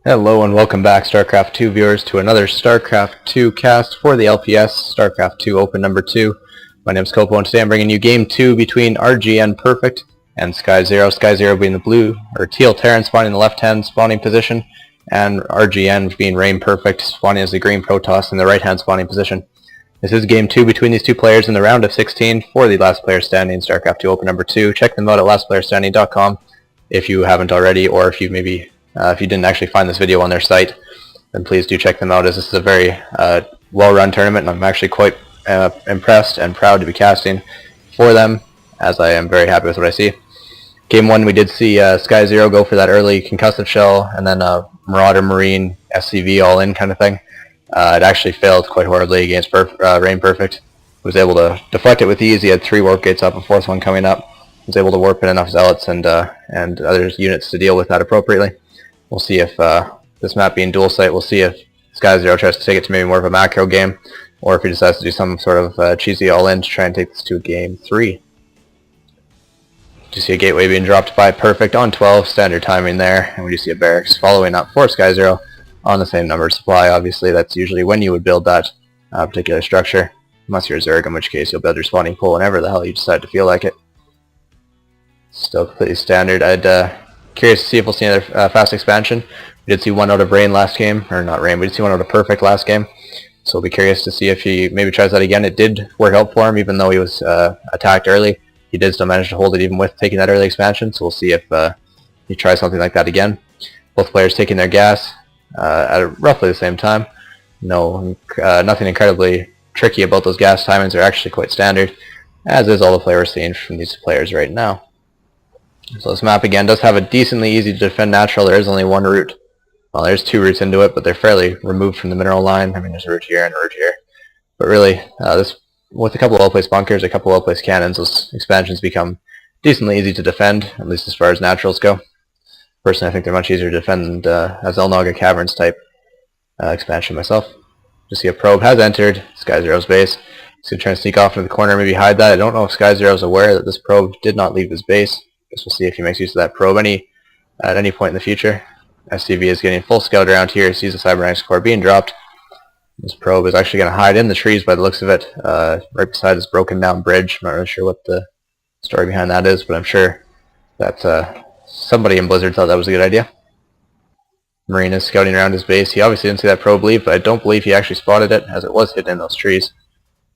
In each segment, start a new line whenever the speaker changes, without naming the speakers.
Hello and welcome back, StarCraft 2 viewers, to another StarCraft 2 cast for the LPS StarCraft 2 Open number 2. My name is Copo, and today I'm bringing you Game 2 between RGNPerfect and sKYzERO. sKYzERO being the blue, or teal Terran spawning in the left-hand spawning position, and RGN being RGNPerfect spawning as the green Protoss in the right-hand spawning position. This is Game 2 between these two players in the round of 16 for the Last Player Standing StarCraft 2 Open number 2. Check them out at lastplayerstanding.com if you haven't already, or if you if you didn't actually find this video on their site, then please do check them out, as this is a very well-run tournament, and I'm actually quite impressed and proud to be casting for them, as I am very happy with what I see. Game 1 we did see sKYzERO go for that early concussive shell, and then Marauder Marine SCV all in kind of thing. It actually failed quite horribly against RGNPerfect. Was able to deflect it with ease. He had 3 warp gates up, a 4th one coming up. Was able to warp in enough zealots and other units to deal with that appropriately. We'll see if this map being dual site, we'll see if sKYzERO tries to take it to maybe more of a macro game, or if he decides to do some sort of cheesy all-in to try and take this to Game 3. You see a gateway being dropped by Perfect on 12, standard timing there, and we do see a barracks following up for sKYzERO on the same number of supply. Obviously, that's usually when you would build that particular structure, unless you're a Zerg, in which case you'll build your spawning pool whenever the hell you decide to feel like it. Still completely standard. Curious to see if we'll see another fast expansion. We did see one out of Rain last game, or not Rain, we did see one out of Perfect last game. So we'll be curious to see if he maybe tries that again. It did work out for him, even though he was attacked early. He did still manage to hold it even with taking that early expansion, so we'll see if he tries something like that again. Both players taking their gas at roughly the same time. Nothing incredibly tricky about those gas timings. They're actually quite standard, as is all the play we're seeing from these players right now. So this map again does have a decently easy to defend natural. There is only one route. Well, there's 2 routes into it, but they're fairly removed from the mineral line. I mean, there's a route here and a route here. But really, this with a couple of well-placed bunkers, a couple of well-placed cannons, those expansions become decently easy to defend, at least as far as naturals go. Personally, I think they're much easier to defend as Elnaga Caverns type expansion myself. Just see a probe has entered sKYzERO's base. He's going to try and sneak off into the corner, maybe hide that. I don't know if sKYzERO is aware that this probe did not leave his base. Guess we'll see if he makes use of that probe at any point in the future. SCV is getting full scout around here. Sees the Cybernetics core being dropped. This probe is actually going to hide in the trees by the looks of it, right beside this broken down bridge. I'm not really sure what the story behind that is, but I'm sure that somebody in Blizzard thought that was a good idea. Marine is scouting around his base. He obviously didn't see that probe leave, but I don't believe he actually spotted it, as it was hidden in those trees.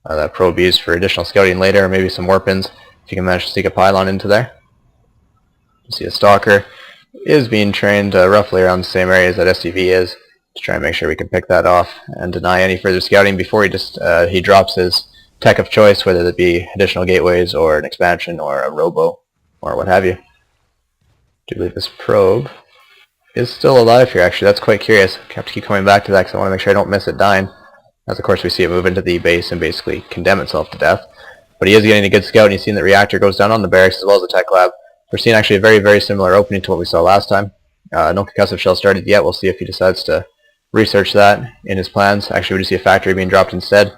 That probe used for additional scouting later, or maybe some warp-ins, if you can manage to sneak a pylon into there. You see a Stalker is being trained roughly around the same areas that SCV is, to try and make sure we can pick that off and deny any further scouting before he drops his tech of choice, whether it be additional gateways or an expansion or a robo or what have you. I do believe this probe is still alive here, actually. That's quite curious. I have to keep coming back to that because I want to make sure I don't miss it dying, as of course we see it move into the base and basically condemn itself to death. But he is getting a good scout, and he's seen that reactor goes down on the barracks as well as the tech lab. We're seeing actually a very, very similar opening to what we saw last time. No concussive shell started yet. We'll see if he decides to research that in his plans. Actually, we just see a factory being dropped instead.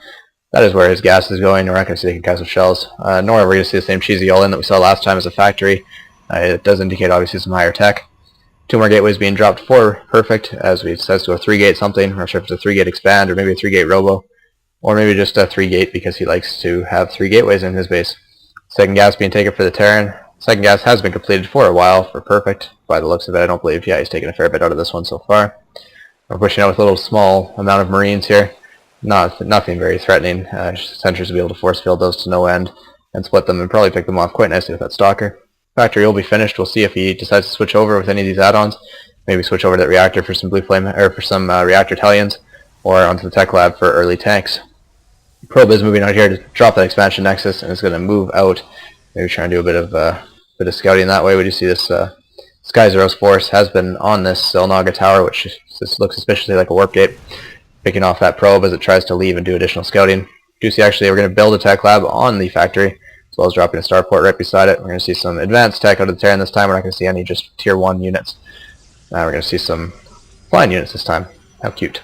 That is where his gas is going. We're not going to see the concussive shells, nor are we going to see the same cheesy all-in that we saw last time as a factory. It does indicate obviously some higher tech. 2 more gateways being dropped for Perfect, as we decides to go 3-gate something. I'm not sure if it's a 3-gate expand or maybe a 3-gate robo, or maybe just a 3-gate because he likes to have 3 gateways in his base. Second gas being taken for the Terran. Second gas has been completed for a while for Perfect, by the looks of it. I don't believe, yeah, he's taken a fair bit out of this one so far. We're pushing out with a little small amount of Marines here. Nothing very threatening. Sentries will be able to force field those to no end and split them and probably pick them off quite nicely with that Stalker. Factory will be finished. We'll see if he decides to switch over with any of these add-ons. Maybe switch over to that reactor for some blue flame, or for some reactor Hellions, or onto the tech lab for early tanks. Probe is moving out here to drop that expansion nexus, and is going to move out. Maybe try and do a bit of scouting that way. We do see this sKYzERO's force has been on this Elnaga tower, which looks suspiciously like a warp gate, picking off that probe as it tries to leave and do additional scouting. Do see actually we're going to build a tech lab on the factory, as well as dropping a starport right beside it. We're going to see some advanced tech out of the Terran this time. We're not going to see any just tier 1 units. We're going to see some flying units this time. How cute.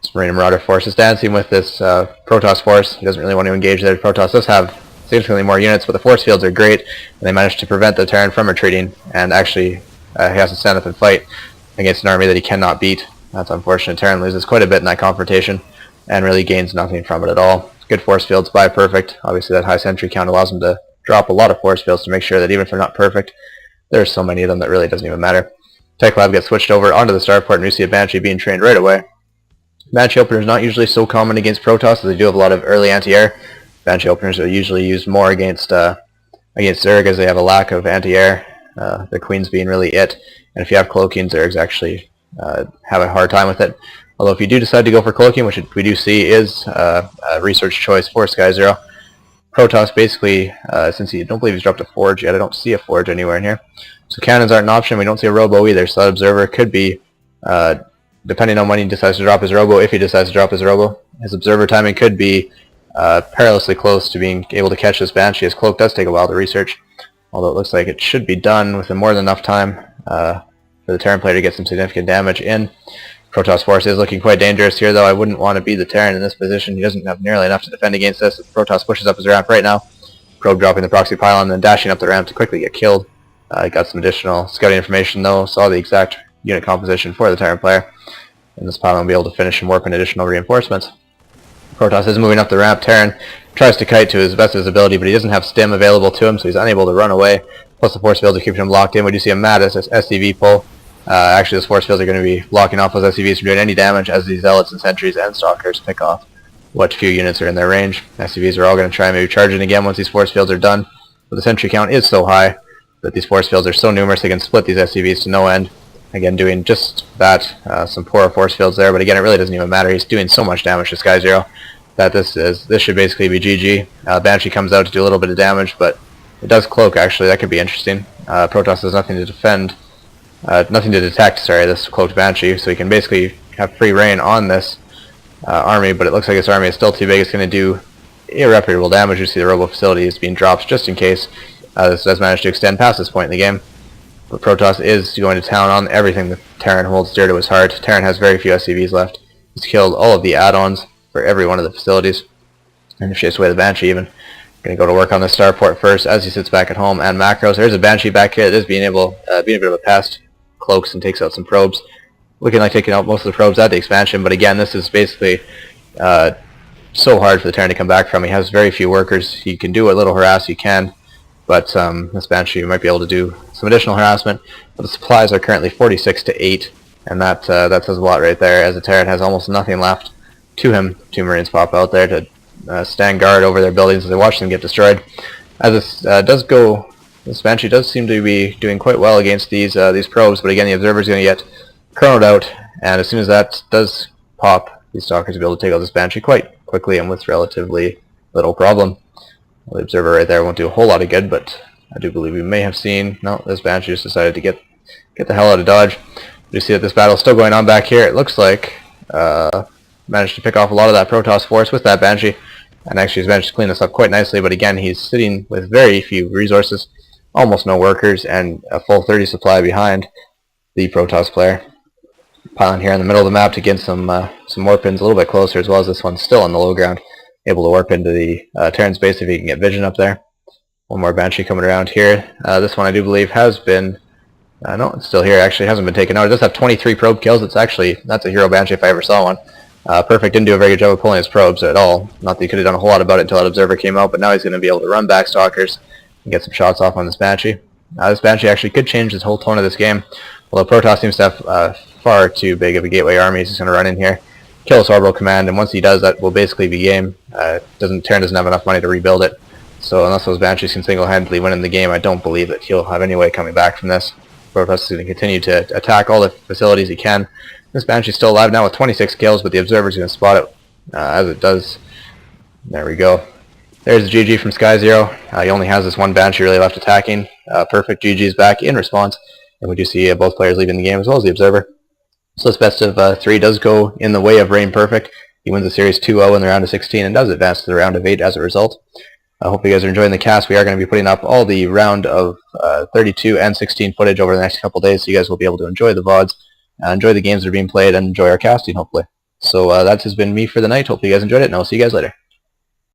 This Marine and Marauder force is dancing with this Protoss force. He doesn't really want to engage there. Protoss does have significantly more units, but the force fields are great, and they managed to prevent the Terran from retreating, and actually he has to stand up and fight. against an army that he cannot beat. That's unfortunate. Terran loses quite a bit in that confrontation and really gains nothing from it at all. Good force fields by Perfect. Obviously that high sentry count allows him to drop a lot of force fields to make sure that even if they're not perfect, there's so many of them that really doesn't even matter. Tech Lab gets switched over onto the starport and we see a Banshee being trained right away. Banshee opener is not usually so common against Protoss, as they do have a lot of early anti-air. Banshee openers are usually used more against Zerg, as they have a lack of anti-air, the Queens being really it. And if you have cloaking, Zergs actually have a hard time with it. Although if you do decide to go for cloaking, which we do see is a research choice for sKYzERO, Protoss basically, since I don't believe he's dropped a forge yet, I don't see a forge anywhere in here. So cannons aren't an option, we don't see a robo either, so that observer could be, depending on when he decides to drop his robo, if he decides to drop his robo, his observer timing could be perilously close to being able to catch this Banshee, as cloak does take a while to research, although it looks like it should be done within more than enough time for the Terran player to get some significant damage in. Protoss force is looking quite dangerous here, though. I wouldn't want to be the Terran in this position. He doesn't have nearly enough to defend against this. Protoss pushes up his ramp right now. Probe dropping the proxy pylon and then dashing up the ramp to quickly get killed. Got some additional scouting information though, saw the exact unit composition for the Terran player. And this pylon will be able to finish and warp in additional reinforcements. Protoss is moving up the ramp. Terran tries to kite to his best of his ability, but he doesn't have stim available to him, so he's unable to run away. Plus the force fields are keeping him locked in. We do see a mad SCV pull. Actually, those force fields are going to be blocking off those SCVs from doing any damage as these Zealots and Sentries and Stalkers pick off what few units are in their range. SCVs are all going to try and maybe charge in again once these force fields are done. But the sentry count is so high that these force fields are so numerous they can split these SCVs to no end. Again, doing just that, some poor force fields there, but again, it really doesn't even matter. He's doing so much damage to sKYzERO that this should basically be GG. Banshee comes out to do a little bit of damage, but it does cloak actually. That could be interesting. Protoss has nothing to defend. Nothing to detect, sorry, this cloaked Banshee, so he can basically have free reign on this army, but it looks like this army is still too big. It's going to do irreparable damage. You see the robo facility is being dropped just in case this does manage to extend past this point in the game. But Protoss is going to town on everything that Terran holds dear to his heart. Terran has very few SCVs left. He's killed all of the add-ons for every one of the facilities, and if chased away the Banshee even. Going to go to work on the starport first as he sits back at home and macros. There's a Banshee back here that is being a bit of a pest. Cloaks and takes out some probes. Looking like taking out most of the probes at the expansion, but again, this is basically so hard for the Terran to come back from. He has very few workers. He can do a little harass, he can, but this Banshee might be able to do some additional harassment. But the supplies are currently 46 to 8, and that says a lot right there, as the Terran has almost nothing left to him. 2 Marines pop out there to stand guard over their buildings as they watch them get destroyed. As this does go, this Banshee does seem to be doing quite well against these probes, but again, the observer is going to get chronoed out, and as soon as that does pop, these Stalkers will be able to take out this Banshee quite quickly and with relatively little problem. Well, the observer right there won't do a whole lot of good, but I do believe we may have seen, no, this Banshee just decided to get the hell out of dodge. You see that this battle is still going on back here. It looks like managed to pick off a lot of that Protoss force with that Banshee, and actually has managed to clean this up quite nicely, but again, he's sitting with very few resources, almost no workers, and a full 30 supply behind the Protoss player. Pylon here in the middle of the map to get some warp ins a little bit closer, as well as this one still on the low ground, able to warp into the Terran space if he can get vision up there. One more Banshee coming around here. This one I do believe has been, no, it's still here, actually hasn't been taken out. It does have 23 probe kills. That's a hero Banshee if I ever saw one. Perfect didn't do a very good job of pulling his probes at all. Not that he could have done a whole lot about it until that observer came out, but now he's going to be able to run back Stalkers and get some shots off on this Banshee. This Banshee actually could change the whole tone of this game, although Protoss seems to have far too big of a gateway army. He's just going to run in here, kill his orbital command, and once he does, that will basically be game. Terran doesn't have enough money to rebuild it, so unless those Banshees can single-handedly win in the game, I don't believe that he'll have any way coming back from this. Protoss is going to continue to attack all the facilities he can. This Banshee's still alive now with 26 kills, but the observer's going to spot it as it does. There we go. There's the GG from sKYzERO. He only has this one Banshee really left attacking. Perfect GG's back in response, and we do see both players leaving the game as well as the observer. So this best of 3 does go in the way of RGNPerfect. He wins the series 2-0 in the round of 16 and does advance to the round of 8 as a result. I hope you guys are enjoying the cast. We are going to be putting up all the round of 32 and 16 footage over the next couple days, so you guys will be able to enjoy the VODs, enjoy the games that are being played, and enjoy our casting, hopefully. So that has been me for the night. Hopefully you guys enjoyed it, and I'll see you guys later.